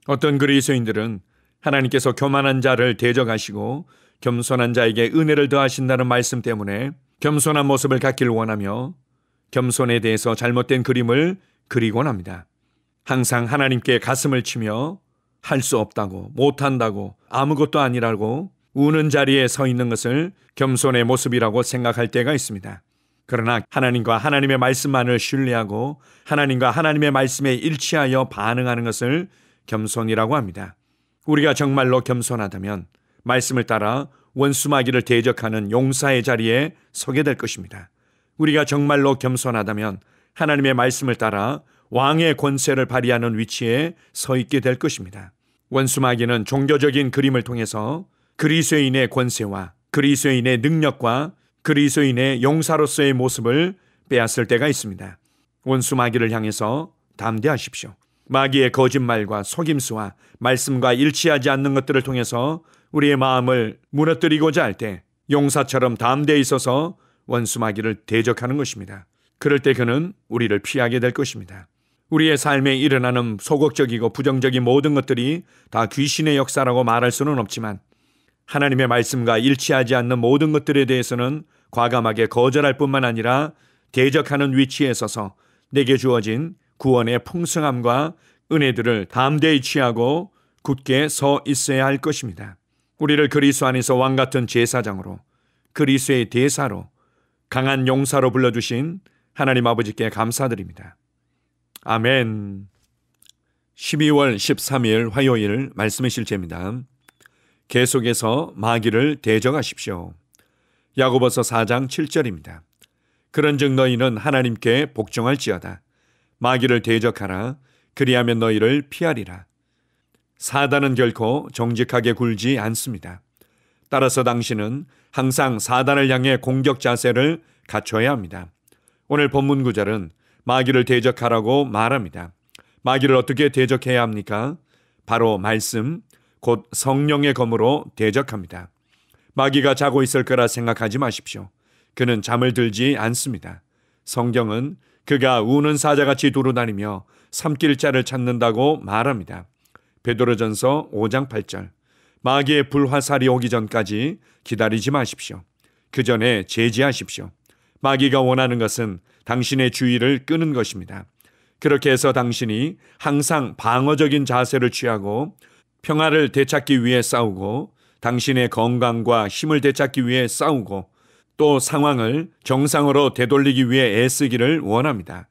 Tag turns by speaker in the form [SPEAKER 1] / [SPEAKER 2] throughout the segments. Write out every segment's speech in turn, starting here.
[SPEAKER 1] 어떤 그리스도인들은 하나님께서 교만한 자를 대적하시고 겸손한 자에게 은혜를 더하신다는 말씀 때문에 겸손한 모습을 갖길 원하며 겸손에 대해서 잘못된 그림을 그리곤 합니다. 항상 하나님께 가슴을 치며 할 수 없다고, 못한다고, 아무것도 아니라고 우는 자리에 서 있는 것을 겸손의 모습이라고 생각할 때가 있습니다. 그러나 하나님과 하나님의 말씀만을 신뢰하고 하나님과 하나님의 말씀에 일치하여 반응하는 것을 겸손이라고 합니다. 우리가 정말로 겸손하다면 말씀을 따라 원수마귀를 대적하는 용사의 자리에 서게 될 것입니다. 우리가 정말로 겸손하다면 하나님의 말씀을 따라 왕의 권세를 발휘하는 위치에 서 있게 될 것입니다. 원수마귀는 종교적인 그림을 통해서 그리스도인의 권세와 그리스도인의 능력과 그리스도인의 용사로서의 모습을 빼앗을 때가 있습니다. 원수마귀를 향해서 담대하십시오. 마귀의 거짓말과 속임수와 말씀과 일치하지 않는 것들을 통해서 우리의 마음을 무너뜨리고자 할 때 용사처럼 담대히 서서 원수마귀를 대적하는 것입니다. 그럴 때 그는 우리를 피하게 될 것입니다. 우리의 삶에 일어나는 소극적이고 부정적인 모든 것들이 다 귀신의 역사라고 말할 수는 없지만 하나님의 말씀과 일치하지 않는 모든 것들에 대해서는 과감하게 거절할 뿐만 아니라 대적하는 위치에 서서 내게 주어진 구원의 풍성함과 은혜들을 담대히 취하고 굳게 서 있어야 할 것입니다. 우리를 그리스도 안에서 왕같은 제사장으로, 그리스도의 대사로, 강한 용사로 불러주신 하나님 아버지께 감사드립니다. 아멘. 12월 13일 화요일 말씀의 실제입니다. 계속해서 마귀를 대적하십시오. 야고보서 4장 7절입니다. 그런즉 너희는 하나님께 복종할지어다. 마귀를 대적하라. 그리하면 너희를 피하리라. 사단은 결코 정직하게 굴지 않습니다. 따라서 당신은 항상 사단을 향해 공격 자세를 갖춰야 합니다. 오늘 본문 구절은 마귀를 대적하라고 말합니다. 마귀를 어떻게 대적해야 합니까? 바로 말씀, 곧 성령의 검으로 대적합니다. 마귀가 자고 있을 거라 생각하지 마십시오. 그는 잠을 들지 않습니다. 성경은 그가 우는 사자같이 두루다니며 삼킬 자를 찾는다고 말합니다. 베드로전서 5장 8절. 마귀의 불화살이 오기 전까지 기다리지 마십시오. 그 전에 제지하십시오. 마귀가 원하는 것은 당신의 주의를 끄는 것입니다. 그렇게 해서 당신이 항상 방어적인 자세를 취하고 평화를 되찾기 위해 싸우고 당신의 건강과 힘을 되찾기 위해 싸우고 또 상황을 정상으로 되돌리기 위해 애쓰기를 원합니다.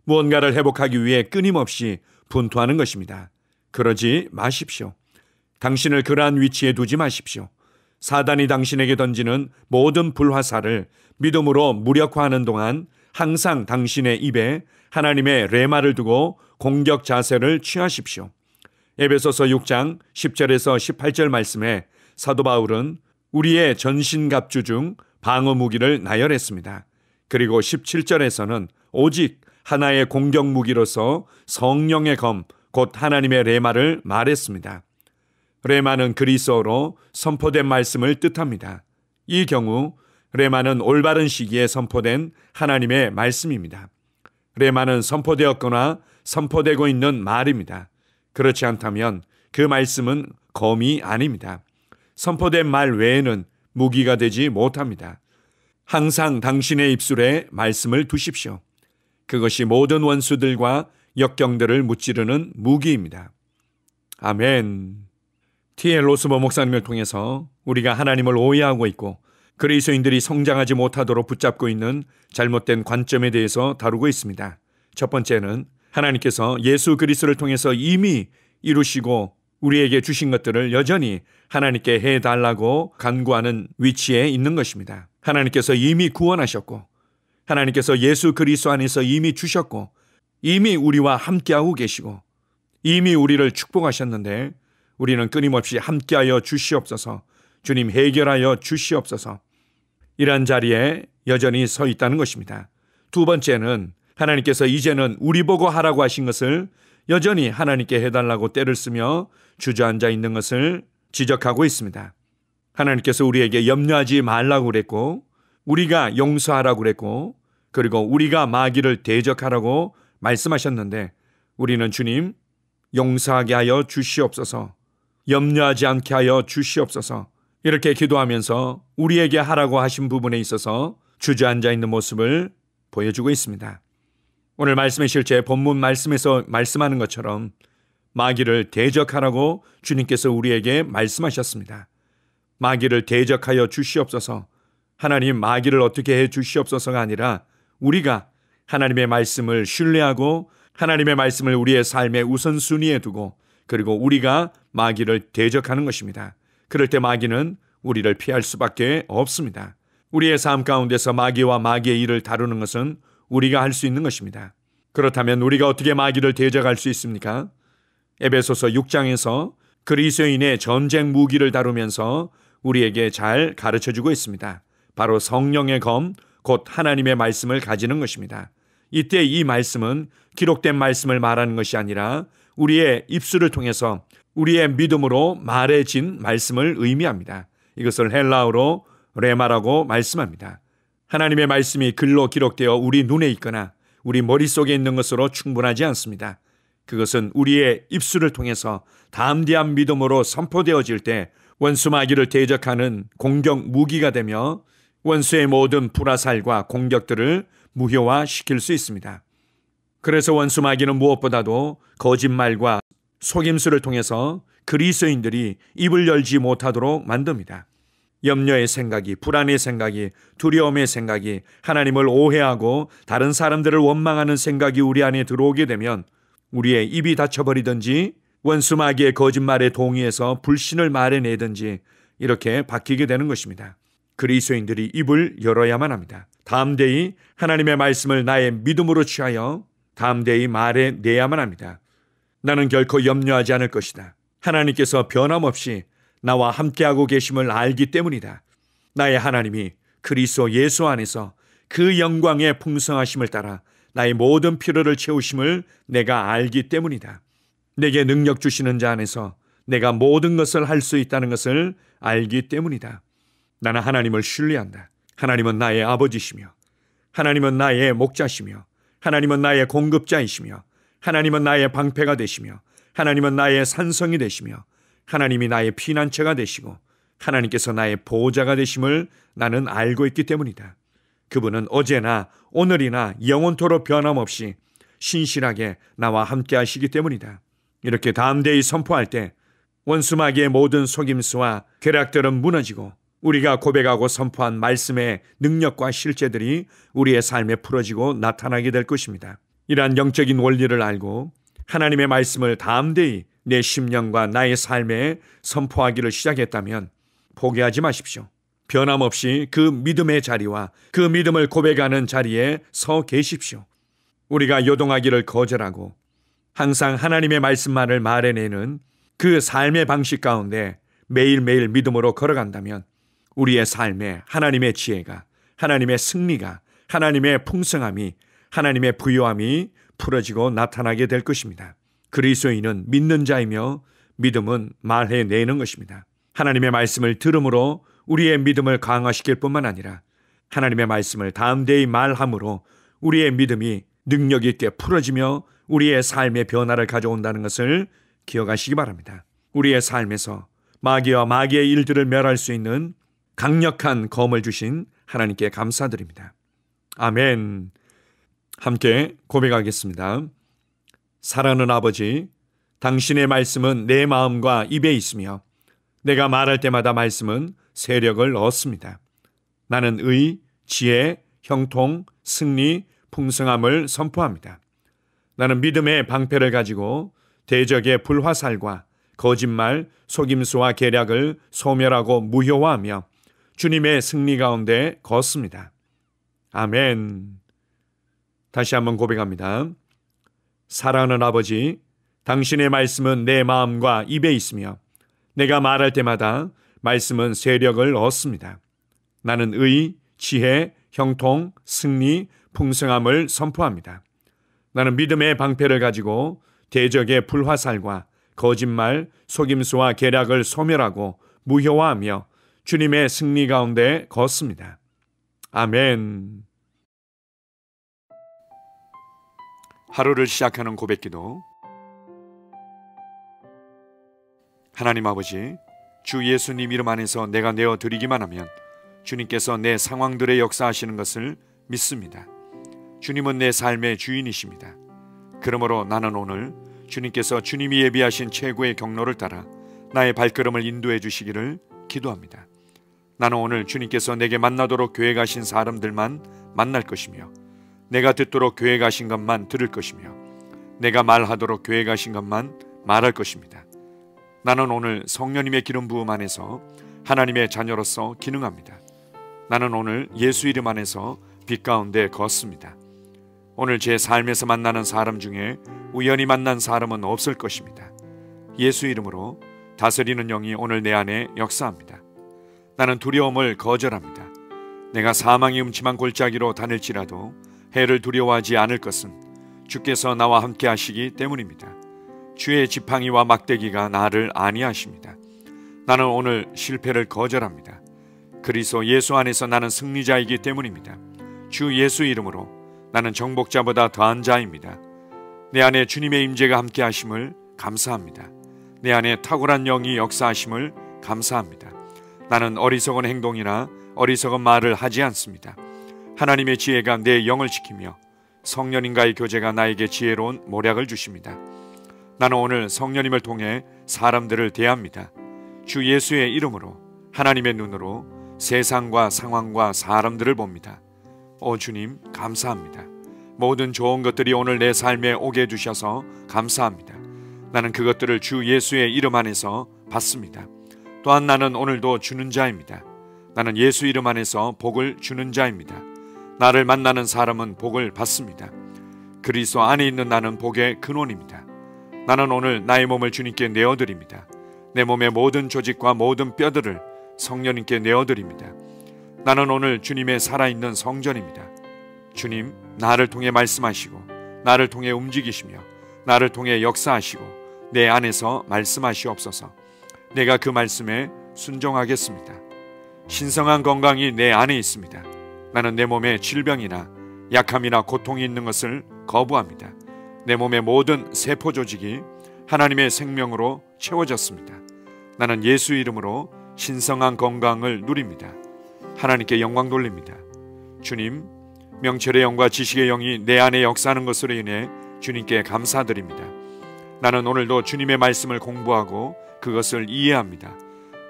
[SPEAKER 1] 무언가를 회복하기 위해 끊임없이 분투하는 것입니다. 그러지 마십시오. 당신을 그러한 위치에 두지 마십시오. 사단이 당신에게 던지는 모든 불화살을 믿음으로 무력화하는 동안 항상 당신의 입에 하나님의 레마를 두고 공격 자세를 취하십시오. 에베소서 6장 10절에서 18절 말씀에 사도 바울은 우리의 전신갑주 중 방어 무기를 나열했습니다. 그리고 17절에서는 오직 하나의 공격 무기로서 성령의 검, 곧 하나님의 레마를 말했습니다. 레마는 그리스어로 선포된 말씀을 뜻합니다. 이 경우 레마는 올바른 시기에 선포된 하나님의 말씀입니다. 레마는 선포되었거나 선포되고 있는 말입니다. 그렇지 않다면 그 말씀은 검이 아닙니다. 선포된 말 외에는 무기가 되지 못합니다. 항상 당신의 입술에 말씀을 두십시오. 그것이 모든 원수들과 역경들을 무찌르는 무기입니다. 아멘. T.L. 로스버 목사님을 통해서 우리가 하나님을 오해하고 있고 그리스도인들이 성장하지 못하도록 붙잡고 있는 잘못된 관점에 대해서 다루고 있습니다. 첫 번째는 하나님께서 예수 그리스도를 통해서 이미 이루시고 우리에게 주신 것들을 여전히 하나님께 해달라고 간구하는 위치에 있는 것입니다. 하나님께서 이미 구원하셨고 하나님께서 예수 그리스도 안에서 이미 주셨고 이미 우리와 함께하고 계시고 이미 우리를 축복하셨는데 우리는 끊임없이 함께하여 주시옵소서, 주님 해결하여 주시옵소서, 이런 자리에 여전히 서 있다는 것입니다. 두 번째는 하나님께서 이제는 우리 보고 하라고 하신 것을 여전히 하나님께 해달라고 때를 쓰며 주저앉아 있는 것을 지적하고 있습니다. 하나님께서 우리에게 염려하지 말라고 그랬고 우리가 용서하라고 그랬고 그리고 우리가 마귀를 대적하라고 말씀하셨는데 우리는 주님 용서하게 하여 주시옵소서. 염려하지 않게 하여 주시옵소서. 이렇게 기도하면서 우리에게 하라고 하신 부분에 있어서 주저앉아 있는 모습을 보여주고 있습니다. 오늘 말씀의 실제 본문 말씀에서 말씀하는 것처럼 마귀를 대적하라고 주님께서 우리에게 말씀하셨습니다. 마귀를 대적하여 주시옵소서. 하나님, 마귀를 어떻게 해 주시옵소서가 아니라 우리가 하나님의 말씀을 신뢰하고 하나님의 말씀을 우리의 삶의 우선순위에 두고 그리고 우리가 마귀를 대적하는 것입니다. 그럴 때 마귀는 우리를 피할 수밖에 없습니다. 우리의 삶 가운데서 마귀와 마귀의 일을 다루는 것은 우리가 할 수 있는 것입니다. 그렇다면 우리가 어떻게 마귀를 대적할 수 있습니까? 에베소서 6장에서 그리스도인의 전쟁 무기를 다루면서 우리에게 잘 가르쳐주고 있습니다. 바로 성령의 검, 곧 하나님의 말씀을 가지는 것입니다. 이때 이 말씀은 기록된 말씀을 말하는 것이 아니라 우리의 입술을 통해서 우리의 믿음으로 말해진 말씀을 의미합니다. 이것을 헬라어로 레마라고 말씀합니다. 하나님의 말씀이 글로 기록되어 우리 눈에 있거나 우리 머릿속에 있는 것으로 충분하지 않습니다. 그것은 우리의 입술을 통해서 담대한 믿음으로 선포되어질 때 원수 마귀를 대적하는 공격 무기가 되며 원수의 모든 불화살과 공격들을 무효화시킬 수 있습니다. 그래서 원수 마귀는 무엇보다도 거짓말과 속임수를 통해서 그리스도인들이 입을 열지 못하도록 만듭니다. 염려의 생각이, 불안의 생각이, 두려움의 생각이, 하나님을 오해하고 다른 사람들을 원망하는 생각이 우리 안에 들어오게 되면 우리의 입이 닫혀버리든지 원수 마귀의 거짓말에 동의해서 불신을 말해내든지 이렇게 바뀌게 되는 것입니다. 그리스도인들이 입을 열어야만 합니다. 담대히 하나님의 말씀을 나의 믿음으로 취하여 담대히 말해내야만 합니다. 나는 결코 염려하지 않을 것이다. 하나님께서 변함없이 나와 함께하고 계심을 알기 때문이다. 나의 하나님이 그리스도 예수 안에서 그 영광의 풍성하심을 따라 나의 모든 필요를 채우심을 내가 알기 때문이다. 내게 능력 주시는 자 안에서 내가 모든 것을 할 수 있다는 것을 알기 때문이다. 나는 하나님을 신뢰한다. 하나님은 나의 아버지시며 하나님은 나의 목자시며 하나님은 나의 공급자이시며 하나님은 나의 방패가 되시며 하나님은 나의 산성이 되시며 하나님이 나의 피난처가 되시고 하나님께서 나의 보호자가 되심을 나는 알고 있기 때문이다. 그분은 어제나 오늘이나 영원토록 변함없이 신실하게 나와 함께 하시기 때문이다. 이렇게 담대히 선포할 때 원수 마귀의 모든 속임수와 계략들은 무너지고 우리가 고백하고 선포한 말씀의 능력과 실제들이 우리의 삶에 풀어지고 나타나게 될 것입니다. 이러한 영적인 원리를 알고 하나님의 말씀을 담대히 내 심령과 나의 삶에 선포하기를 시작했다면 포기하지 마십시오. 변함없이 그 믿음의 자리와 그 믿음을 고백하는 자리에 서 계십시오. 우리가 요동하기를 거절하고 항상 하나님의 말씀만을 말해내는 그 삶의 방식 가운데 매일매일 믿음으로 걸어간다면 우리의 삶에 하나님의 지혜가, 하나님의 승리가, 하나님의 풍성함이, 하나님의 부요함이 풀어지고 나타나게 될 것입니다. 그리스도인은 믿는 자이며 믿음은 말해내는 것입니다. 하나님의 말씀을 들음으로 우리의 믿음을 강화시킬 뿐만 아니라 하나님의 말씀을 담대히 말함으로 우리의 믿음이 능력 있게 풀어지며 우리의 삶의 변화를 가져온다는 것을 기억하시기 바랍니다. 우리의 삶에서 마귀와 마귀의 일들을 멸할 수 있는 강력한 검을 주신 하나님께 감사드립니다. 아멘. 함께 고백하겠습니다. 사랑하는 아버지, 당신의 말씀은 내 마음과 입에 있으며 내가 말할 때마다 말씀은 세력을 얻습니다. 나는 의, 지혜, 형통, 승리, 풍성함을 선포합니다. 나는 믿음의 방패를 가지고 대적의 불화살과 거짓말, 속임수와 계략을 소멸하고 무효화하며 주님의 승리 가운데 걷습니다. 아멘. 다시 한번 고백합니다. 사랑하는 아버지, 당신의 말씀은 내 마음과 입에 있으며 내가 말할 때마다 말씀은 세력을 얻습니다. 나는 의, 지혜, 형통, 승리, 풍성함을 선포합니다. 나는 믿음의 방패를 가지고 대적의 불화살과 거짓말, 속임수와 계략을 소멸하고 무효화하며 주님의 승리 가운데 걷습니다. 아멘. 하루를 시작하는 고백기도 하나님 아버지, 주 예수님 이름 안에서 내가 내어드리기만 하면 주님께서 내 상황들에 역사하시는 것을 믿습니다. 주님은 내 삶의 주인이십니다. 그러므로 나는 오늘 주님께서 주님이 예비하신 최고의 경로를 따라 나의 발걸음을 인도해 주시기를 기도합니다. 나는 오늘 주님께서 내게 만나도록 계획하신 사람들만 만날 것이며, 내가 듣도록 계획하신 것만 들을 것이며, 내가 말하도록 계획하신 것만 말할 것입니다. 나는 오늘 성령님의 기름 부음 안에서 하나님의 자녀로서 기능합니다. 나는 오늘 예수 이름 안에서 빛 가운데 걷습니다. 오늘 제 삶에서 만나는 사람 중에 우연히 만난 사람은 없을 것입니다. 예수 이름으로 다스리는 영이 오늘 내 안에 역사합니다. 나는 두려움을 거절합니다. 내가 사망의 음침한 골짜기로 다닐지라도 해를 두려워하지 않을 것은 주께서 나와 함께 하시기 때문입니다. 주의 지팡이와 막대기가 나를 안위하십니다. 나는 오늘 실패를 거절합니다. 그리스도 예수 안에서 나는 승리자이기 때문입니다. 주 예수 이름으로 나는 정복자보다 더한 자입니다. 내 안에 주님의 임재가 함께 하심을 감사합니다. 내 안에 탁월한 영이 역사하심을 감사합니다. 나는 어리석은 행동이나 어리석은 말을 하지 않습니다. 하나님의 지혜가 내 영을 지키며 성령님과의 교제가 나에게 지혜로운 모략을 주십니다. 나는 오늘 성령님을 통해 사람들을 대합니다. 주 예수의 이름으로 하나님의 눈으로 세상과 상황과 사람들을 봅니다. 오 주님, 감사합니다. 모든 좋은 것들이 오늘 내 삶에 오게 해주셔서 감사합니다. 나는 그것들을 주 예수의 이름 안에서 받습니다. 또한 나는 오늘도 주는 자입니다. 나는 예수 이름 안에서 복을 주는 자입니다. 나를 만나는 사람은 복을 받습니다. 그리스도 안에 있는 나는 복의 근원입니다. 나는 오늘 나의 몸을 주님께 내어드립니다. 내 몸의 모든 조직과 모든 뼈들을 성령님께 내어드립니다. 나는 오늘 주님의 살아있는 성전입니다. 주님, 나를 통해 말씀하시고 나를 통해 움직이시며 나를 통해 역사하시고 내 안에서 말씀하시옵소서. 내가 그 말씀에 순종하겠습니다. 신성한 건강이 내 안에 있습니다. 나는 내 몸에 질병이나 약함이나 고통이 있는 것을 거부합니다. 내 몸의 모든 세포 조직이 하나님의 생명으로 채워졌습니다. 나는 예수 이름으로 신성한 건강을 누립니다. 하나님께 영광 돌립니다. 주님, 명철의 영과 지식의 영이 내 안에 역사하는 것으로 인해 주님께 감사드립니다. 나는 오늘도 주님의 말씀을 공부하고 그것을 이해합니다.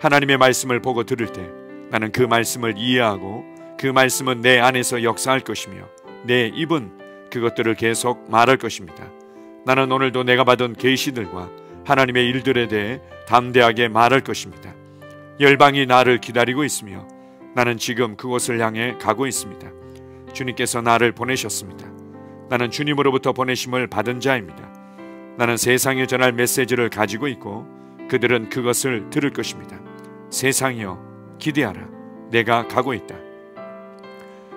[SPEAKER 1] 하나님의 말씀을 보고 들을 때 나는 그 말씀을 이해하고 그 말씀은 내 안에서 역사할 것이며 내 입은 그것들을 계속 말할 것입니다. 나는 오늘도 내가 받은 계시들과 하나님의 일들에 대해 담대하게 말할 것입니다. 열방이 나를 기다리고 있으며 나는 지금 그곳을 향해 가고 있습니다. 주님께서 나를 보내셨습니다. 나는 주님으로부터 보내심을 받은 자입니다. 나는 세상에 전할 메시지를 가지고 있고 그들은 그것을 들을 것입니다. 세상이여 기대하라. 내가 가고 있다.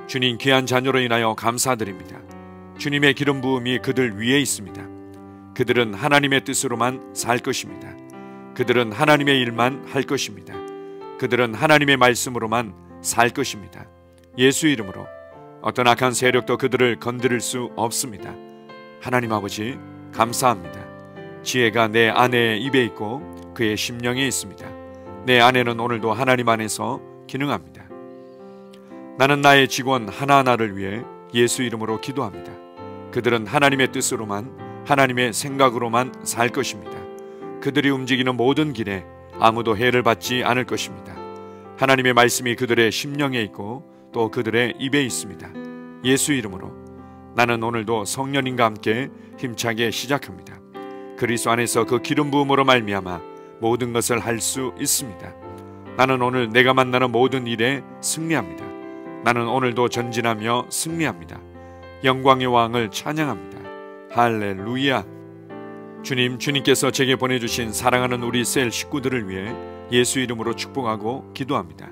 [SPEAKER 1] 주님, 귀한 자녀로 인하여 감사드립니다. 주님의 기름 부음이 그들 위에 있습니다. 그들은 하나님의 뜻으로만 살 것입니다. 그들은 하나님의 일만 할 것입니다. 그들은 하나님의 말씀으로만 살 것입니다. 예수 이름으로 어떤 악한 세력도 그들을 건드릴 수 없습니다. 하나님 아버지, 감사합니다. 지혜가 내 아내의 입에 있고 그의 심령에 있습니다. 내 아내는 오늘도 하나님 안에서 기능합니다. 나는 나의 직원 하나하나를 위해 예수 이름으로 기도합니다. 그들은 하나님의 뜻으로만, 하나님의 생각으로만 살 것입니다. 그들이 움직이는 모든 길에 아무도 해를 받지 않을 것입니다. 하나님의 말씀이 그들의 심령에 있고 또 그들의 입에 있습니다. 예수 이름으로 나는 오늘도 성령님과 함께 힘차게 시작합니다. 그리스도 안에서 그 기름 부음으로 말미암아 모든 것을 할 수 있습니다. 나는 오늘 내가 만나는 모든 일에 승리합니다. 나는 오늘도 전진하며 승리합니다. 영광의 왕을 찬양합니다. 할렐루야. 주님, 주님께서 제게 보내주신 사랑하는 우리 셀 식구들을 위해 예수 이름으로 축복하고 기도합니다.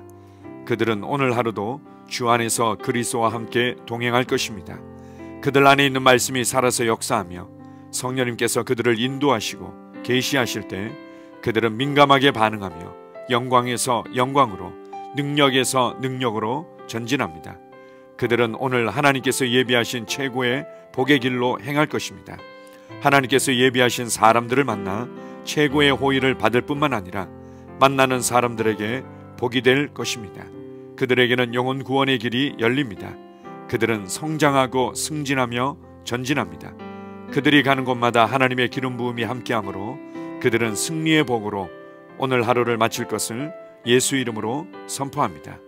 [SPEAKER 1] 그들은 오늘 하루도 주 안에서 그리스도와 함께 동행할 것입니다. 그들 안에 있는 말씀이 살아서 역사하며 성령님께서 그들을 인도하시고 계시하실 때 그들은 민감하게 반응하며 영광에서 영광으로, 능력에서 능력으로 전진합니다. 그들은 오늘 하나님께서 예비하신 최고의 복의 길로 행할 것입니다. 하나님께서 예비하신 사람들을 만나 최고의 호의를 받을 뿐만 아니라 만나는 사람들에게 복이 될 것입니다. 그들에게는 영혼 구원의 길이 열립니다. 그들은 성장하고 승진하며 전진합니다. 그들이 가는 곳마다 하나님의 기름 부음이 함께하므로 그들은 승리의 복으로 오늘 하루를 마칠 것을 예수 이름으로 선포합니다.